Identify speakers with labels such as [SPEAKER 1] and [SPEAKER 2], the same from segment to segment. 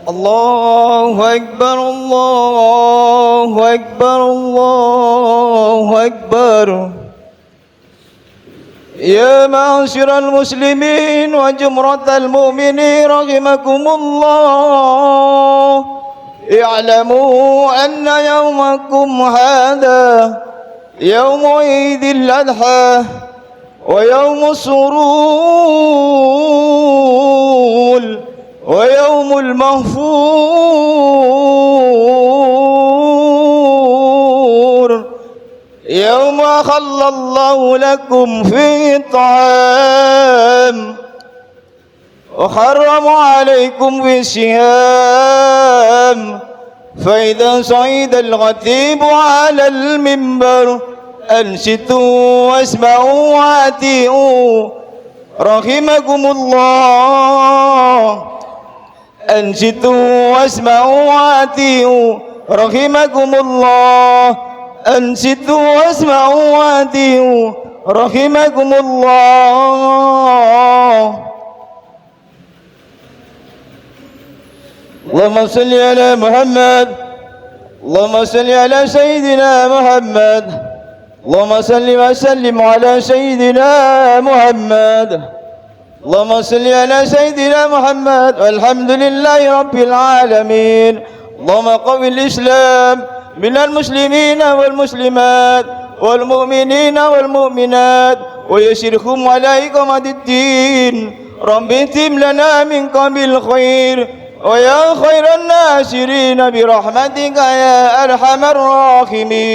[SPEAKER 1] الله أكبر الله أكبر الله أكبر. يا معاشر المسلمين وجمرة المؤمنين رحمكم الله، اعلموا أن يومكم هذا يوم عيد الأضحى ويوم السرور ويوم المغفور، يوم أحل الله لكم فيه الطعام وحرم عليكم في الصيام، فإذا صعد الخطيب على المنبر أنصتوا واسمعوا وأطيعوا رحمكم الله. أنصتوا واسمعوا وأطيعوا رحمكم الله. أنصتوا واسمعوا وأطيعوا رحمكم الله. اللهم صل على محمد. اللهم صل على سيدنا محمد. اللهم صل وسلم على سيدنا محمد. اللهم صل على سيدنا محمد والحمد لله رب العالمين. اللهم قوي الإسلام من المسلمين والمسلمات والمؤمنين والمؤمنات ويسرهم على إقامة الدين. رب اتم لنا من قبل الخير ويا خير الناصرين برحمتك يا أرحم الراحمين.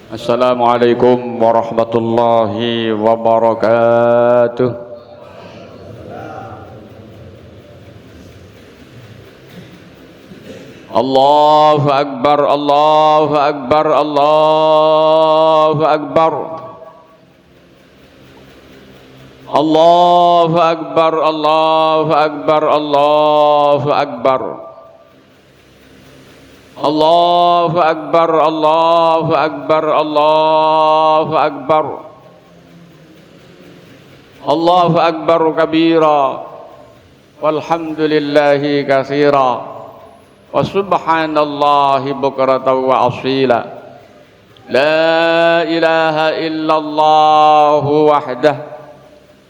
[SPEAKER 2] Assalamualaikum warahmatullahi wabarakatuh. Allahu Akbar, Allahu Akbar, Allahu Akbar. Allahu Akbar, Allahu Akbar, Allahu Akbar. Allahu Akbar, Allahu Akbar, Allahu Akbar. Allahu Akbar kabira walhamdulillahi katsira wa subhanallahi bukratan wa asila. La ilaha illallah wahdah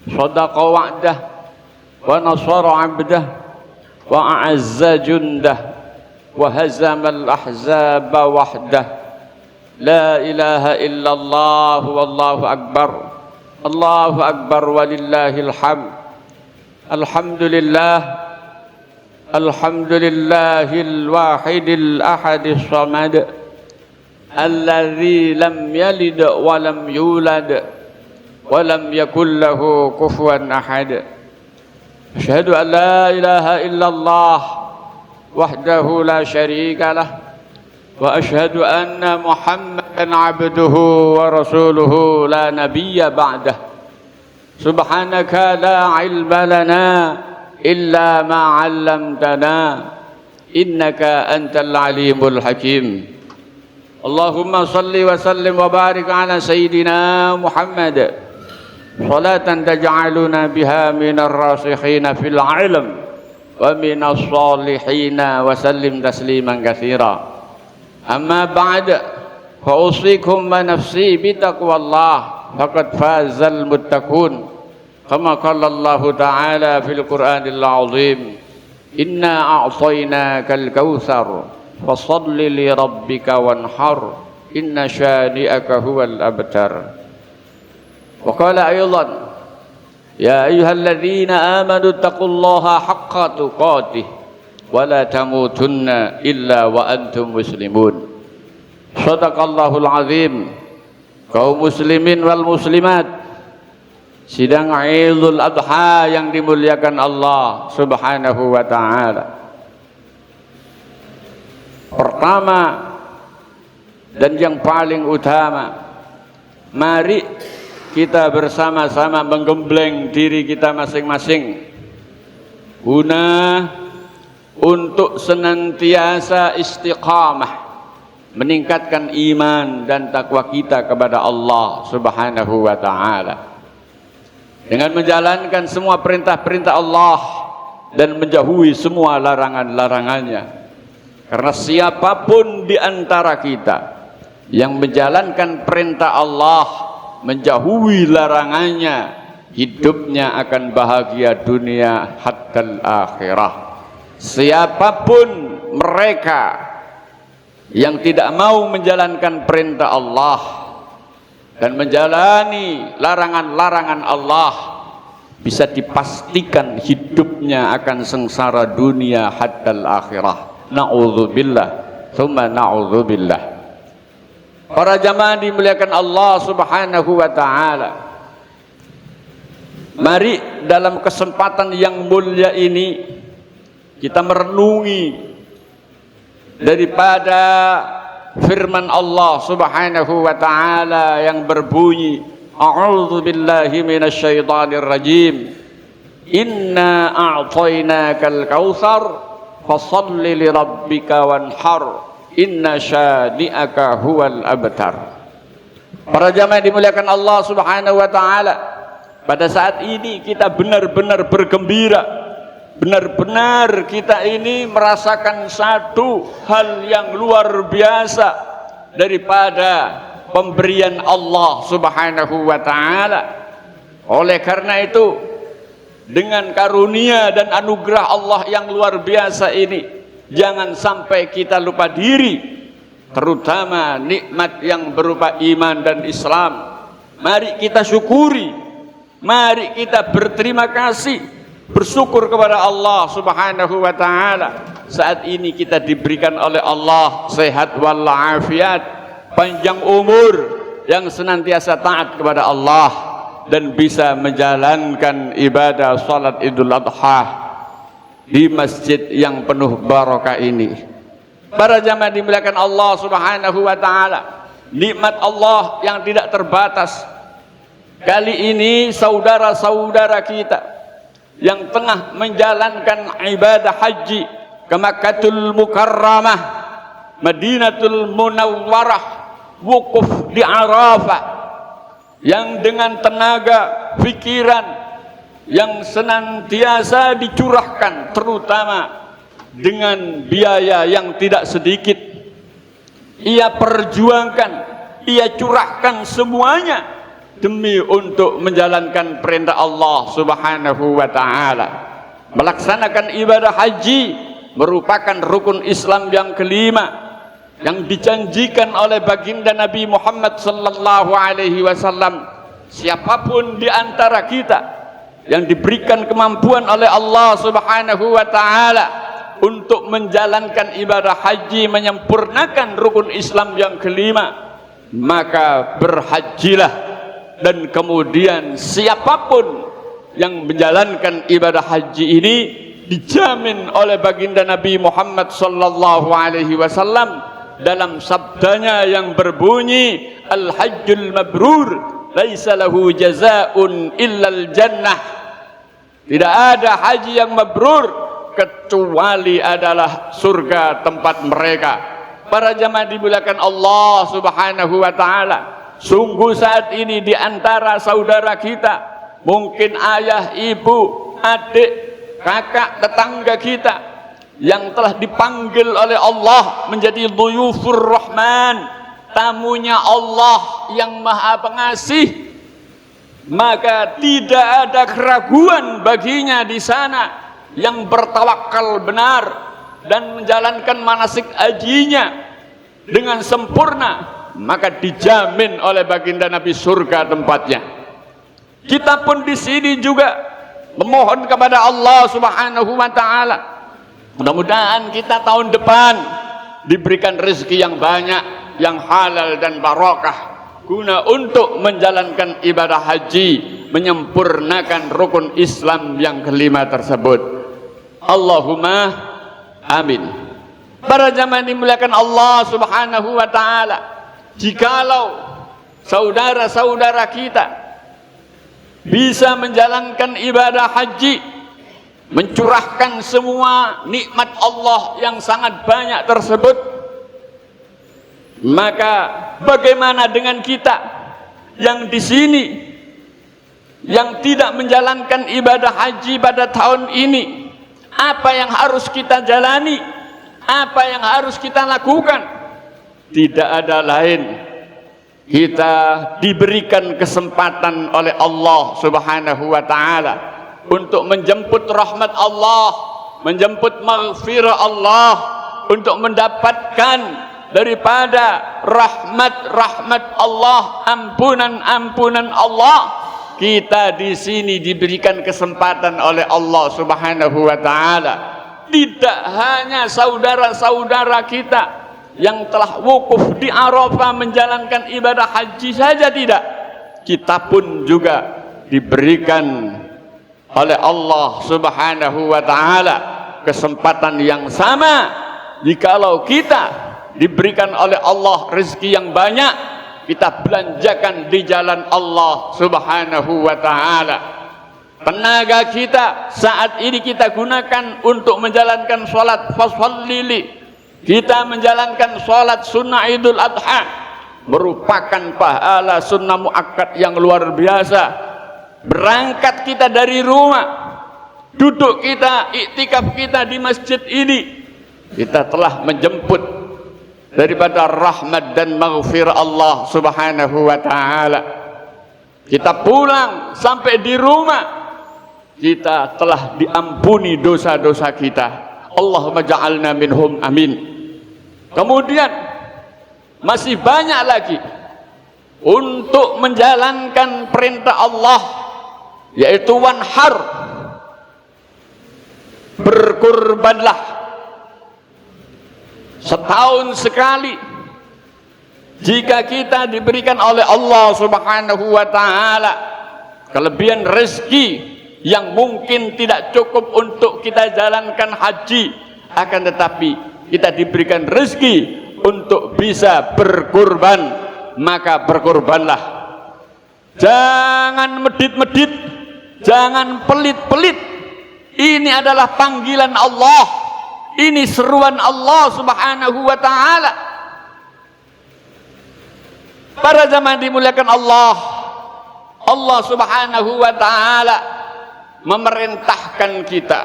[SPEAKER 2] sadaqa wa'dah wa nasara 'abdah wa a'azza jundah وهزم الأحزاب وحده. لا إله إلا الله والله أكبر. الله أكبر ولله الحمد. الحمد لله. الحمد لله الواحد الأحد الصمد الذي لم يلد ولم يولد ولم يكن له كفوا أحد. أشهد أن لا إله إلا الله وحده لا شريك له وأشهد أن محمدا عبده ورسوله لا نبي بعده. سبحانك لا علم لنا إلا ما علمتنا إنك أنت العليم الحكيم. اللهم صل وسلم وبارك على سيدنا محمد صلاة تجعلنا بها من الراسخين في العلم ومن الصالحين وسلم تسليما كثيرا. أما بعد فأوصيكم ونفسي بتقوى الله فقد فاز المتقون كما قال الله تعالى في القرآن العظيم إنا أعطيناك الكوثر فصل لربك وانحر إن شانئك هو الأبتر. وقال أيضا يا أيها الذين آمنوا اتقوا الله حق تقاته ولا تموتن إلا وأنتم مسلمون. صدق الله العظيم. Kaum muslimin wal muslimat, sidang Idul Adha yang dimuliakan Allah Subhanahu wa taala. Pertama dan yang paling utama, mari kita bersama-sama menggembleng diri kita masing-masing guna untuk senantiasa istiqamah meningkatkan iman dan takwa kita kepada Allah Subhanahu wa taala dengan menjalankan semua perintah-perintah Allah dan menjauhi semua larangan-larangannya. Karena siapapun di antara kita yang menjalankan perintah Allah, menjauhi larangannya, hidupnya akan bahagia dunia hatta akhirah. Siapapun mereka yang tidak mau menjalankan perintah Allah dan menjalani larangan-larangan Allah, bisa dipastikan hidupnya akan sengsara dunia hatta akhirah. Na'udzubillah, tsumma na'udzubillah. Para jamaah dimuliakan Allah Subhanahu wa taala. Mari dalam kesempatan yang mulia ini kita merenungi daripada firman Allah Subhanahu wa taala yang berbunyi, a'udzu billahi minasyaitonir rajim, inna a'tainakal kautsar fashalli lirabbika wanhar inna syani'aka huwal abtar. Para jamaah dimuliakan Allah Subhanahu wa taala, pada saat ini kita benar-benar bergembira, benar-benar kita ini merasakan satu hal yang luar biasa daripada pemberian Allah Subhanahu wa taala. Oleh karena itu, dengan karunia dan anugerah Allah yang luar biasa ini, jangan sampai kita lupa diri, terutama nikmat yang berupa iman dan Islam. Mari kita syukuri, mari kita berterima kasih, bersyukur kepada Allah Subhanahu wa taala. Saat ini kita diberikan oleh Allah sehat walafiat, panjang umur, yang senantiasa taat kepada Allah dan bisa menjalankan ibadah salat Idul Adha di masjid yang penuh barokah ini. Para jamaah dimuliakan Allah Subhanahu wa taala, nikmat Allah yang tidak terbatas. Kali ini saudara-saudara kita yang tengah menjalankan ibadah haji ke Makkahul Mukarramah, Madinatul Munawwarah, wukuf di Arafah, yang dengan tenaga pikiran yang senantiasa dicurahkan, terutama dengan biaya yang tidak sedikit, ia perjuangkan, ia curahkan semuanya demi untuk menjalankan perintah Allah Subhanahu wa taala. Melaksanakan ibadah haji merupakan rukun Islam yang kelima yang dijanjikan oleh baginda Nabi Muhammad sallallahu alaihi wasallam. Siapapun di antara kita yang diberikan kemampuan oleh Allah Subhanahu wa taala untuk menjalankan ibadah haji, menyempurnakan rukun Islam yang kelima, maka berhajilah. Dan kemudian siapapun yang menjalankan ibadah haji ini dijamin oleh baginda Nabi Muhammad sallallahu alaihi wasallam dalam sabdanya yang berbunyi, al-hajjul mabrur laisa lahu jazaa'un illal jannah. Tidak ada haji yang mabrur kecuali adalah surga tempat mereka. Para jamaah dimuliakan Allah Subhanahu wa taala, sungguh saat ini di antara saudara kita, mungkin ayah, ibu, adik, kakak, tetangga kita yang telah dipanggil oleh Allah menjadi dhuyufur rahman, tamunya Allah yang maha pengasih, maka tidak ada keraguan baginya di sana yang bertawakal benar dan menjalankan manasik hajinya dengan sempurna, maka dijamin oleh baginda Nabi surga tempatnya. Kita pun di sini juga memohon kepada Allah Subhanahu wa taala, mudah-mudahan kita tahun depan diberikan rezeki yang banyak, yang halal dan barokah, guna untuk menjalankan ibadah haji, menyempurnakan rukun Islam yang kelima tersebut. Allahumma amin. Para jamaah dimuliakan Allah Subhanahu wa taala, jikalau saudara-saudara kita bisa menjalankan ibadah haji, mencurahkan semua nikmat Allah yang sangat banyak tersebut, Maka bagaimana dengan kita yang di sini yang tidak menjalankan ibadah haji pada tahun ini? Apa yang harus kita jalani? Apa yang harus kita lakukan? Tidak ada lain, kita diberikan kesempatan oleh Allah Subhanahu wa ta'ala untuk menjemput rahmat Allah, menjemput maghfirah Allah, untuk mendapatkan daripada rahmat Allah, ampunan Allah. Kita di sini diberikan kesempatan oleh Allah Subhanahu wa ta'ala. Tidak hanya saudara-saudara kita yang telah wukuf di Arafah menjalankan ibadah haji saja, tidak. Kita pun juga diberikan oleh Allah Subhanahu wa ta'ala kesempatan yang sama. Jikalau kita diberikan oleh Allah rezeki yang banyak, kita belanjakan di jalan Allah Subhanahu wa ta'ala. Tenaga kita saat ini kita gunakan untuk menjalankan sholat fasallili, kita menjalankan sholat sunnah Idul Adha, merupakan pahala sunnah muakkad yang luar biasa. Berangkat kita dari rumah, duduk kita, iktikaf kita di masjid ini, kita telah menjemput daripada rahmat dan maghfirah Allah Subhanahu wa ta'ala. Kita pulang sampai di rumah, kita telah diampuni dosa-dosa kita. Allahumma ja'alna minhum, amin. Kemudian masih banyak lagi untuk menjalankan perintah Allah, yaitu wanhar, berkurbanlah setahun sekali. Jika kita diberikan oleh Allah Subhanahu wa ta'ala kelebihan rezeki yang mungkin tidak cukup untuk kita jalankan haji, akan tetapi kita diberikan rezeki untuk bisa berkurban, maka berkurbanlah. Jangan medit-medit, jangan pelit-pelit. Ini adalah panggilan Allah, ini seruan Allah Subhanahu wa ta'ala. Para jamaah dimuliakan Allah, Allah Subhanahu wa ta'ala memerintahkan kita,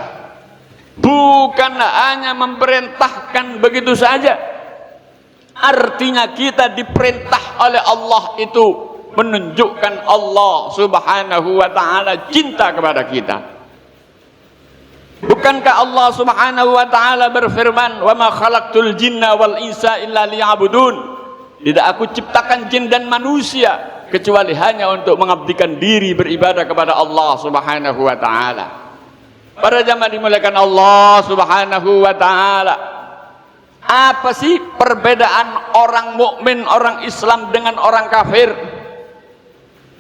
[SPEAKER 2] bukan hanya memerintahkan begitu saja. Artinya kita diperintah oleh Allah itu menunjukkan Allah Subhanahu wa ta'ala cinta kepada kita. Bukankah Allah Subhanahu wa ta'ala berfirman, wa ma khalaqtul jinna wal insa illa liya'budun, tidak aku ciptakan jin dan manusia kecuali hanya untuk mengabdikan diri beribadah kepada Allah Subhanahu wa ta'ala. Para jamaah dimuliakan Allah Subhanahu wa ta'ala, apa sih perbedaan orang mukmin, orang Islam dengan orang kafir?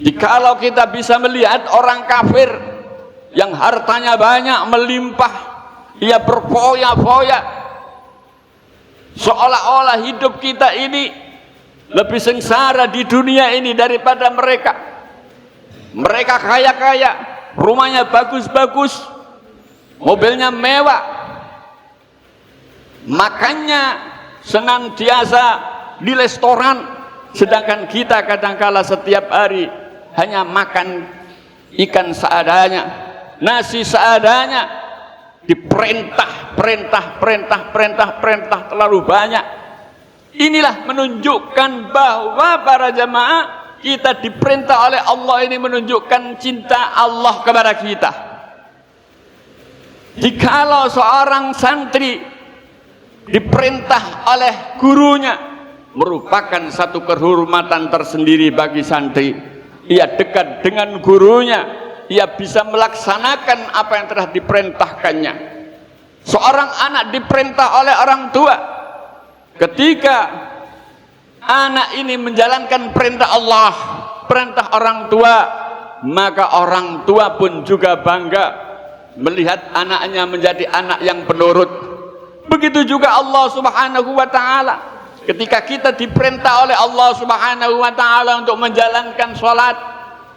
[SPEAKER 2] Jikalau kita bisa melihat orang kafir yang hartanya banyak melimpah, ia berfoya-foya, seolah-olah hidup kita ini lebih sengsara di dunia ini daripada mereka. Mereka kaya-kaya, rumahnya bagus-bagus, mobilnya mewah, makannya senantiasa di restoran, sedangkan kita kadangkala setiap hari hanya makan ikan seadanya, nasi seadanya, diperintah perintah terlalu banyak. Inilah menunjukkan bahwa para jamaah kita diperintah oleh Allah, ini menunjukkan cinta Allah kepada kita. Jikalau seorang santri diperintah oleh gurunya, merupakan satu kehormatan tersendiri bagi santri. Ia dekat dengan gurunya, ia bisa melaksanakan apa yang telah diperintahkannya. Seorang anak diperintah oleh orang tua, ketika anak ini menjalankan perintah Allah, perintah orang tua, maka orang tua pun juga bangga melihat anaknya menjadi anak yang penurut. Begitu juga Allah Subhanahu wa ta'ala, ketika kita diperintah oleh Allah Subhanahu wa ta'ala untuk menjalankan sholat,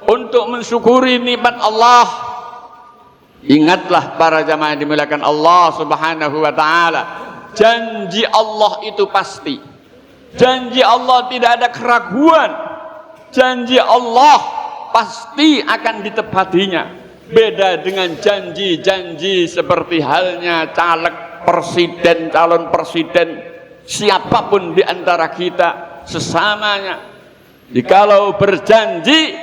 [SPEAKER 2] untuk mensyukuri nikmat Allah, ingatlah para jamaah yang dimuliakan Allah Subhanahu wa ta'ala, janji Allah itu pasti. Janji Allah tidak ada keraguan. Janji Allah pasti akan ditepatinya. Beda dengan janji-janji seperti halnya caleg presiden, calon presiden, siapapun di antara kita sesamanya. Jikalau berjanji,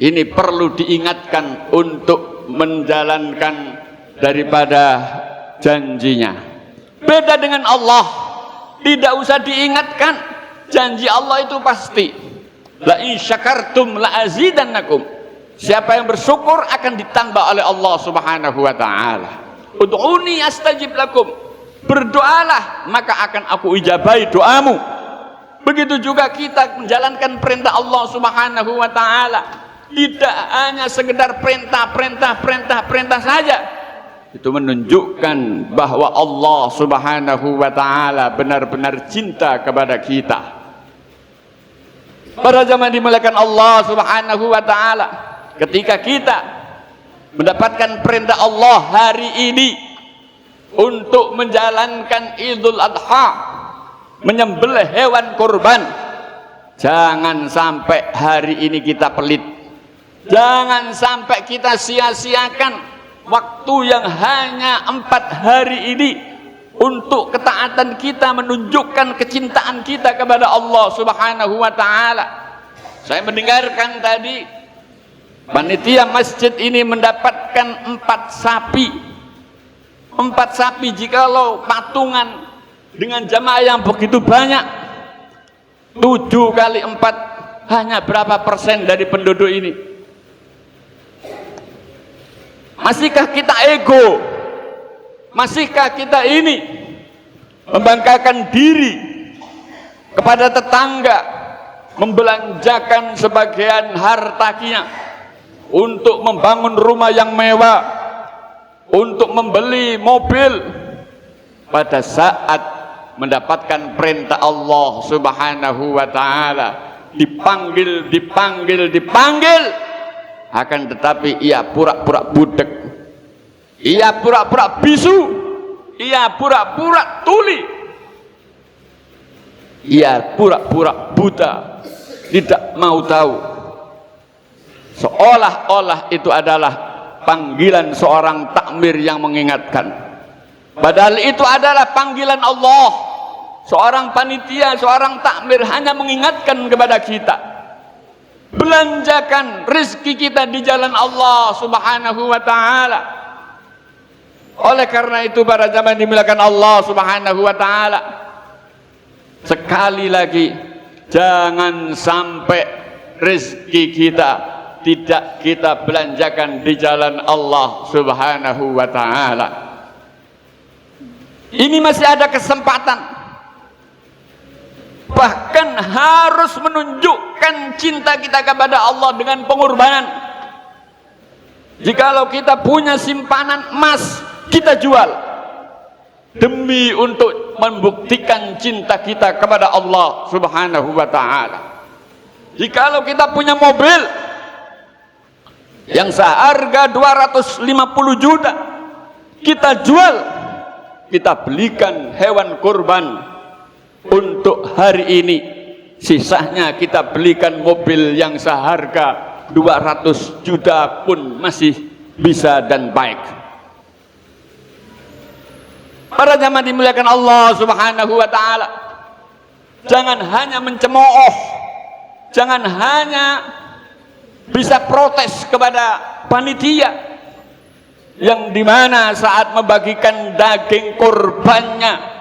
[SPEAKER 2] ini perlu diingatkan untuk menjalankan daripada janjinya. Beda dengan Allah, tidak usah diingatkan. Janji Allah itu pasti. La in syakartum la azidannakum. Siapa yang bersyukur akan ditambah oleh Allah Subhanahu wa taala. Ud'uni astajib lakum. Berdoalah maka akan aku ijabahi doamu. Begitu juga kita menjalankan perintah Allah Subhanahu wa taala. Tidak hanya sekedar perintah saja. Itu menunjukkan bahwa Allah Subhanahu wa taala benar-benar cinta kepada kita. Pada zaman dimuliakan Allah Subhanahu wa taala, ketika kita mendapatkan perintah Allah hari ini untuk menjalankan Idul Adha, menyembelih hewan kurban, jangan sampai hari ini kita pelit. Jangan sampai kita sia-siakan waktu yang hanya 4 hari ini untuk ketaatan kita, menunjukkan kecintaan kita kepada Allah Subhanahu wa taala. Saya mendengarkan tadi panitia masjid ini mendapatkan 4 sapi. 4 sapi jikalau patungan dengan jamaah yang begitu banyak, 7 kali 4 hanya berapa persen dari penduduk ini? Masihkah kita ego? Masihkah kita ini membanggakan diri kepada tetangga, membelanjakan sebagian hartanya untuk membangun rumah yang mewah, untuk membeli mobil, pada saat mendapatkan perintah Allah Subhanahu wa taala dipanggil, akan tetapi ia pura-pura budek, ia pura-pura bisu, ia pura-pura tuli, ia pura-pura buta, tidak mau tahu, seolah-olah itu adalah panggilan seorang takmir yang mengingatkan, padahal itu adalah panggilan Allah. Seorang panitia, seorang takmir hanya mengingatkan kepada kita, belanjakan rezeki kita di jalan Allah Subhanahu wa taala. Oleh karena itu para jamaah dimuliakan Allah Subhanahu wa taala, sekali lagi jangan sampai rezeki kita tidak kita belanjakan di jalan Allah Subhanahu wa taala. Ini masih ada kesempatan. Bahkan harus menunjukkan cinta kita kepada Allah dengan pengorbanan. Jikalau kita punya simpanan emas, kita jual demi untuk membuktikan cinta kita kepada Allah Subhanahu wa taala. Jikalau kita punya mobil yang seharga 250 juta, kita jual, kita belikan hewan kurban untuk hari ini, sisanya kita belikan mobil yang seharga 200 juta pun masih bisa dan baik. Para jamaah dimuliakan Allah Subhanahu wa taala, jangan hanya mencemooh, jangan hanya bisa protes kepada panitia yang dimana saat membagikan daging kurbannya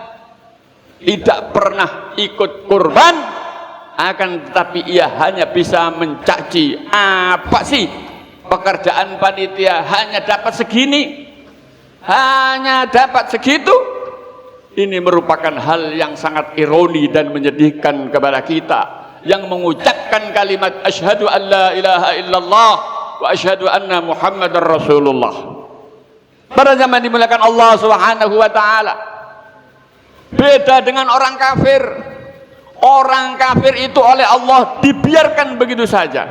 [SPEAKER 2] tidak pernah ikut kurban, akan tetapi ia hanya bisa mencaci, apa sih pekerjaan panitia hanya dapat segini, hanya dapat segitu. Ini merupakan hal yang sangat ironi dan menyedihkan kepada kita yang mengucapkan kalimat asyhadu an la ilaha illallah wa asyhadu anna muhammadar rasulullah. Para jamaah dimuliakan Allah Subhanahu wa taala, beda dengan orang kafir. Orang kafir itu oleh Allah dibiarkan begitu saja,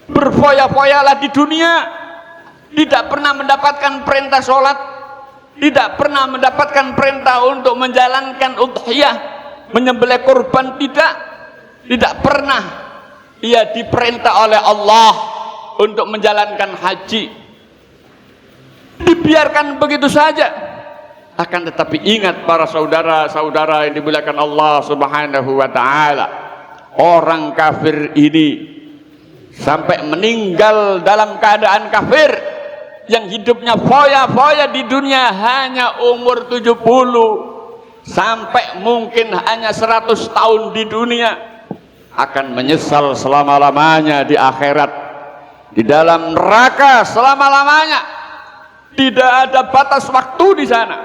[SPEAKER 2] berfoya-foyalah di dunia, tidak pernah mendapatkan perintah sholat, tidak pernah mendapatkan perintah untuk menjalankan udhiyah, menyembelih kurban, tidak pernah ia diperintah oleh Allah untuk menjalankan haji. Dibiarkan begitu saja. Akan tetapi ingat para saudara-saudara yang dimuliakan Allah Subhanahu wa taala, orang kafir ini sampai meninggal dalam keadaan kafir, yang hidupnya foya-foya di dunia hanya umur 70 sampai mungkin hanya 100 tahun di dunia, akan menyesal selama-lamanya di akhirat, di dalam neraka selama-lamanya. Tidak ada batas waktu di sana.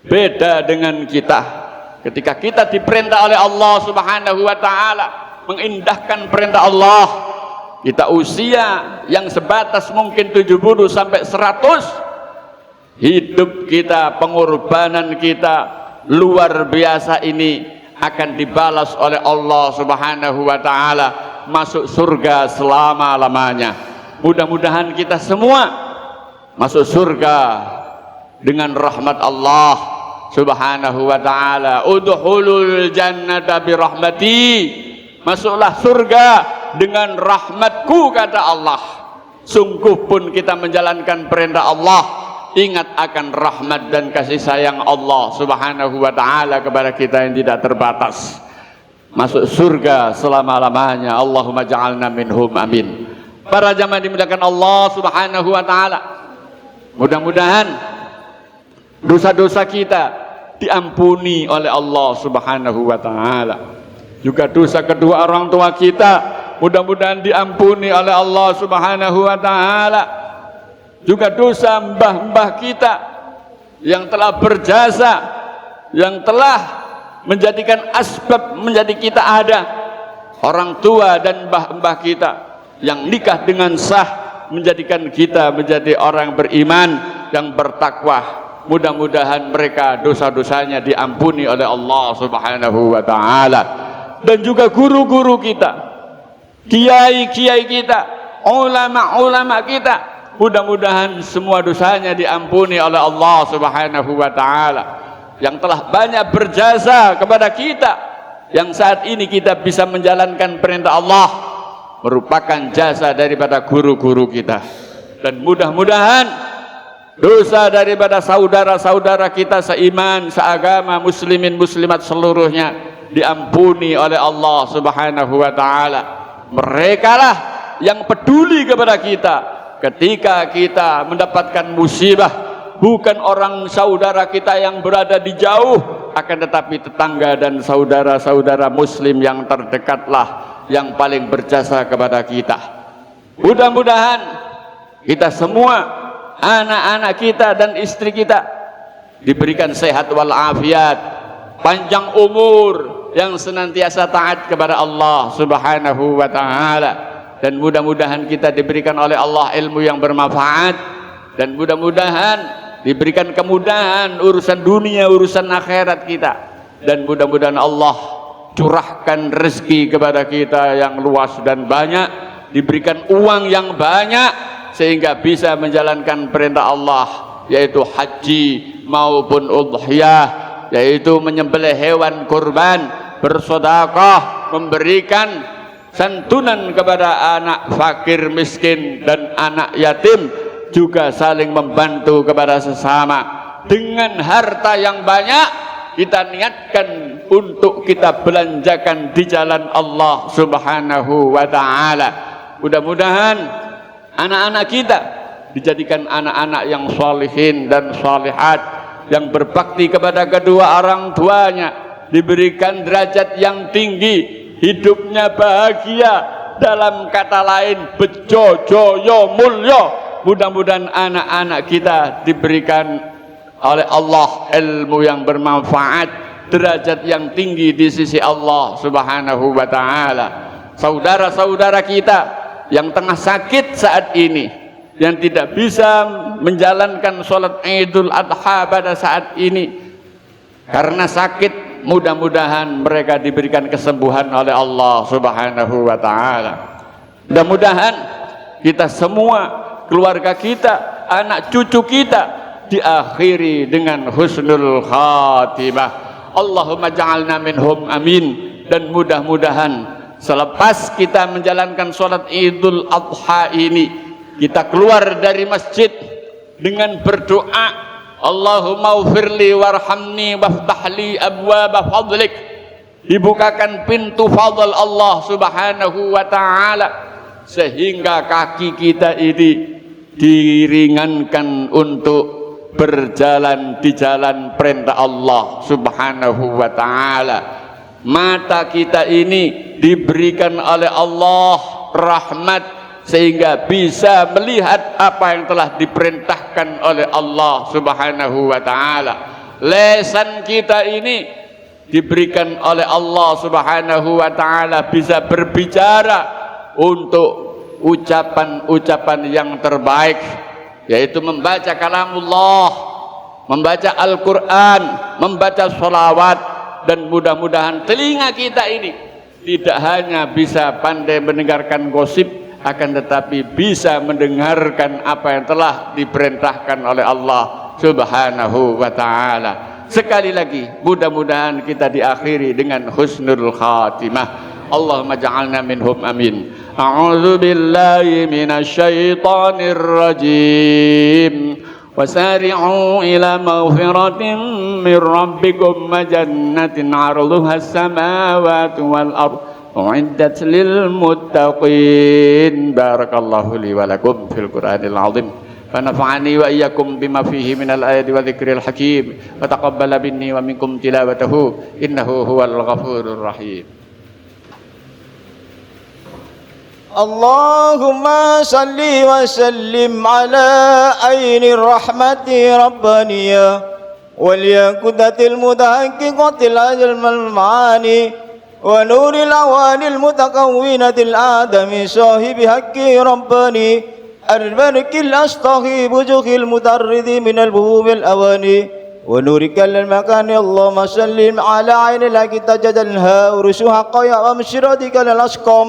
[SPEAKER 2] Beda dengan kita. Ketika kita diperintah oleh Allah Subhanahu wa taala mengindahkan perintah Allah, kita usia yang sebatas mungkin 70 sampai 100, hidup kita, pengorbanan kita luar biasa ini akan dibalas oleh Allah Subhanahu wa taala, masuk surga selama-lamanya. Mudah-mudahan kita semua masuk surga dengan rahmat Allah Subhanahu wa taala. Udkhulul jannata bi rahmati, masuklah surga dengan rahmatku, kata Allah. Sungguh pun kita menjalankan perintah Allah, ingat akan rahmat dan kasih sayang Allah Subhanahu wa taala kepada kita yang tidak terbatas. Masuk surga selama-lamanya. Allahumma ja'alna minhum, amin. Para jamaah dimuliakan Allah Subhanahu wa taala, mudah-mudahan dosa-dosa kita diampuni oleh Allah Subhanahu wa taala. Juga dosa kedua orang tua kita mudah-mudahan diampuni oleh Allah Subhanahu wa taala. Juga dosa mbah-mbah kita yang telah berjasa, yang telah menjadikan asbab menjadi kita ada. Orang tua dan mbah-mbah kita yang nikah dengan sah menjadikan kita menjadi orang beriman yang bertakwa. Mudah-mudahan mereka dosa-dosanya diampuni oleh Allah Subhanahu wa taala. Dan juga guru-guru kita, kiai-kiai kita, ulama-ulama kita, mudah-mudahan semua dosanya diampuni oleh Allah Subhanahu wa taala, yang telah banyak berjasa kepada kita, yang saat ini kita bisa menjalankan perintah Allah merupakan jasa daripada guru-guru kita. Dan mudah-mudahan dosa daripada saudara-saudara kita seiman, seagama, muslimin muslimat seluruhnya diampuni oleh Allah Subhanahu wa taala. Merekalah yang peduli kepada kita ketika kita mendapatkan musibah, bukan orang saudara kita yang berada di jauh, akan tetapi tetangga dan saudara-saudara muslim yang terdekatlah yang paling berjasa kepada kita. Mudah-mudahan kita semua, anak-anak kita dan istri kita diberikan sehat walafiat, panjang umur, yang senantiasa taat kepada Allah Subhanahu wa taala. Dan mudah-mudahan kita diberikan oleh Allah ilmu yang bermanfaat, dan mudah-mudahan diberikan kemudahan urusan dunia, urusan akhirat kita. Dan mudah-mudahan Allah curahkan rezeki kepada kita yang luas dan banyak, diberikan uang yang banyak sehingga bisa menjalankan perintah Allah, yaitu haji maupun udhiyah, yaitu menyembelih hewan kurban, bersedekah, memberikan santunan kepada anak fakir miskin dan anak yatim, juga saling membantu kepada sesama. Dengan harta yang banyak kita niatkan untuk kita belanjakan di jalan Allah Subhanahu wa taala. Mudah-mudahan anak-anak kita dijadikan anak-anak yang salihin dan salihat, yang berbakti kepada kedua orang tuanya, diberikan derajat yang tinggi, hidupnya bahagia, dalam kata lain bejo joyo mulya. Mudah-mudahan anak-anak kita diberikan oleh Allah ilmu yang bermanfaat, derajat yang tinggi di sisi Allah Subhanahu wa taala. Saudara-saudara kita yang tengah sakit saat ini, yang tidak bisa menjalankan sholat Idul Adha pada saat ini karena sakit, mudah-mudahan mereka diberikan kesembuhan oleh Allah Subhanahu wa taala. Mudah-mudahan kita semua, keluarga kita, anak cucu kita diakhiri dengan husnul khatimah. Allahumma ja'alna minhum amin. Dan mudah-mudahan selepas kita menjalankan sholat Idul Adha ini, kita keluar dari masjid dengan berdoa, Allahumma ufirli warhamni waftahli abwaba fadlik. Dibukakan pintu fadl Allah subhanahu wa ta'ala, sehingga kaki kita ini diringankan untuk berjalan di jalan perintah Allah subhanahu wa ta'ala. Mata kita ini diberikan oleh Allah rahmat, sehingga bisa melihat apa yang telah diperintahkan oleh Allah subhanahu wa ta'ala. Lesan kita ini diberikan oleh Allah subhanahu wa ta'ala bisa berbicara untuk ucapan-ucapan yang terbaik, yaitu membaca kalamullah, membaca Al-Quran, membaca sholawat. Dan mudah-mudahan telinga kita ini tidak hanya bisa pandai mendengarkan gosip, akan tetapi bisa mendengarkan apa yang telah diperintahkan oleh Allah subhanahu wa ta'ala. Sekali lagi, mudah-mudahan kita diakhiri dengan husnul khatimah. Allahumma ja'alna minhum amin. A'udzu billahi minasyaitonir rajim. Wasari'u ila maghfiratin min rabbikum wa jannatin 'arduha as-samawati wal ardh u'iddat lil muttaqin. Barakallahu li wa lakum fil Qur'anil 'azim. فنفعني وإياكم بما فيه من الآيات والذكر الحكيم وتقبل مني ومنكم تلاوته إنه هو الغفور الرحيم.
[SPEAKER 1] اللهم صل وسلم على عين الرحمة ربانية والياقوتة المتحققة العلم المعاني ونور الأواني المتكونة الآدم صاحب حق رباني الملك الأصطغي بجخ المترد من البهوم الأواني ونورك للمكان. اللهم سلم على عين لك تجدلها ورسوها قيا ومشرتك للأسقم.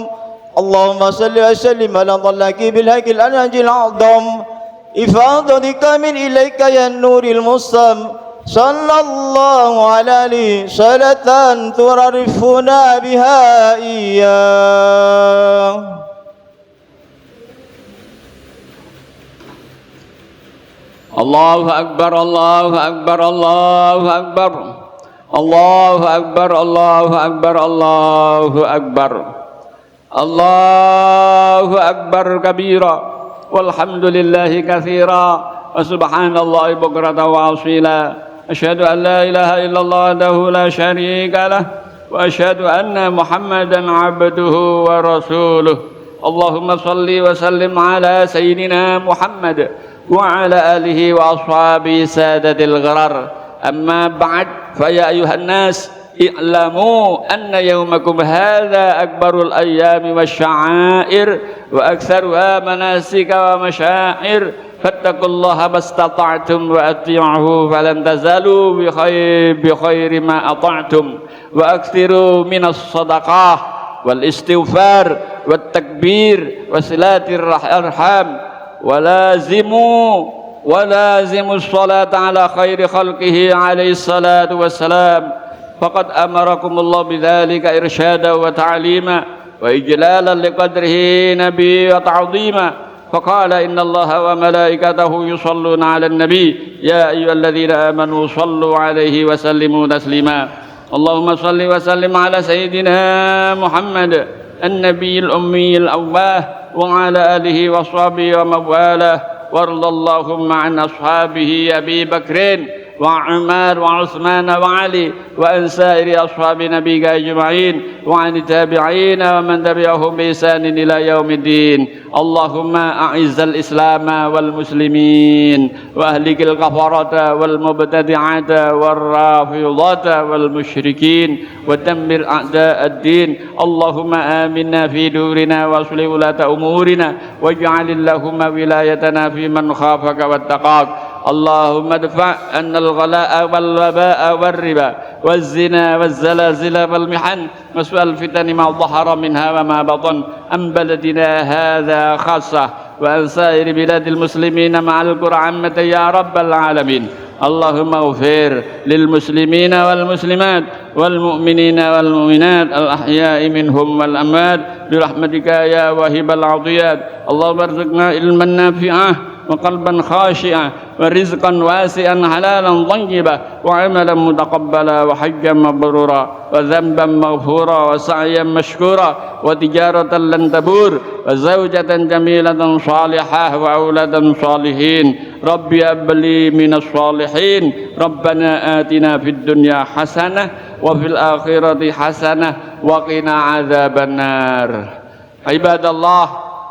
[SPEAKER 1] اللهم صل وسلم على ظلك بالهك الأنهج العظم إفاضتك من إليك يا النور المصم. صلى الله عليه صلاة تعرفنا بها إياه.
[SPEAKER 2] الله أكبر الله أكبر الله أكبر الله أكبر الله أكبر الله أكبر الله أكبر كبيرا والحمد لله كثيرا وسبحان الله بكرة وأصيلا. أشهد أن لا إله إلا الله وحده لا شريك له وأشهد أن محمدا عبده ورسوله. اللهم صل وسلم على سيدنا محمد وعلى آله وأصحابه سادة الغرر. أما بعد فيا أيها الناس اعلموا أن يومكم هذا أكبر الأيام والشعائر وأكثرها مناسك ومشاعر فاتقوا الله ما استطعتم وأطيعوه فلن تزالوا بخير ما أطعتم وأكثروا من الصدقات والاستغفار والتكبير وصلات الأرحام ولازموا الصلاة على خير خلقه عليه الصلاة والسلام فقد أمركم الله بذلك إرشادا وتعليما وإجلالا لقدره نبي وتعظيما. فقال إن الله وملائكته يصلون على النبي يا أيها الذين آمنوا صلوا عليه وسلموا تسليما. اللهم صل وسلم على سيدنا محمد النبي الأمي الأواه وعلى آله وصحبه ومن والاه وارض اللهم عن أصحابه أبي بكر وعمر وعثمان وعلي وعن سائر أصحاب نبيك أجمعين وعن التابعين ومن تبعهم بإحسان إلى يوم الدين. اللهم أعز الإسلام والمسلمين وأهلك الكفرة والمبتدعة والرافضة والمشركين ودمر أعداء الدين. اللهم آمنا في دورنا واصلح ولاة أمورنا واجعل اللهم ولايتنا في من خافك واتقاك. اللهم ادفع عن الغلاء والوباء والربا والزنا والزلازل والمحن وسوء الفتن ما ظهر منها وما بطن عن بلدنا هذا خاصة وعن سائر بلاد المسلمين مع القرى عامة يا رب العالمين. اللهم اغفر للمسلمين والمسلمات والمؤمنين والمؤمنات الأحياء منهم والأموات برحمتك يا واهب العطيات. اللهم ارزقنا علما نافعا وقلبا خاشعا ورزقا واسعا حلالا طيبا وعملا متقبلا وحجا مبرورا وذنبا مغفورا وسعيا مشكورا وتجارة لن تبور وزوجة جميلة صالحة وأولادا صالحين. ربي هب لي من الصالحين. ربنا آتنا في الدنيا حسنة وفي الآخرة حسنة وقنا عذاب النار. عباد الله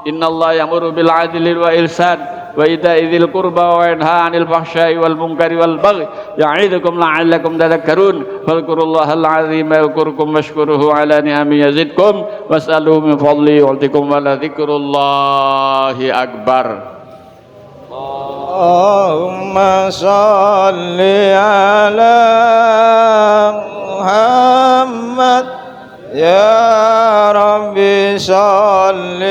[SPEAKER 2] إن الله يأمر بالعدل والإحسان وإيتاء ذي القربى وينهى عن الفحشاء والمنكر والبغي يعظكم لعلكم تذكرون. فاذكروا الله العظيم يذكركم واشكروه على نعمه يزدكم واسألوه من فضله يعطكم ولذكر الله أكبر.
[SPEAKER 1] اللهم صل على محمد يا ربي صل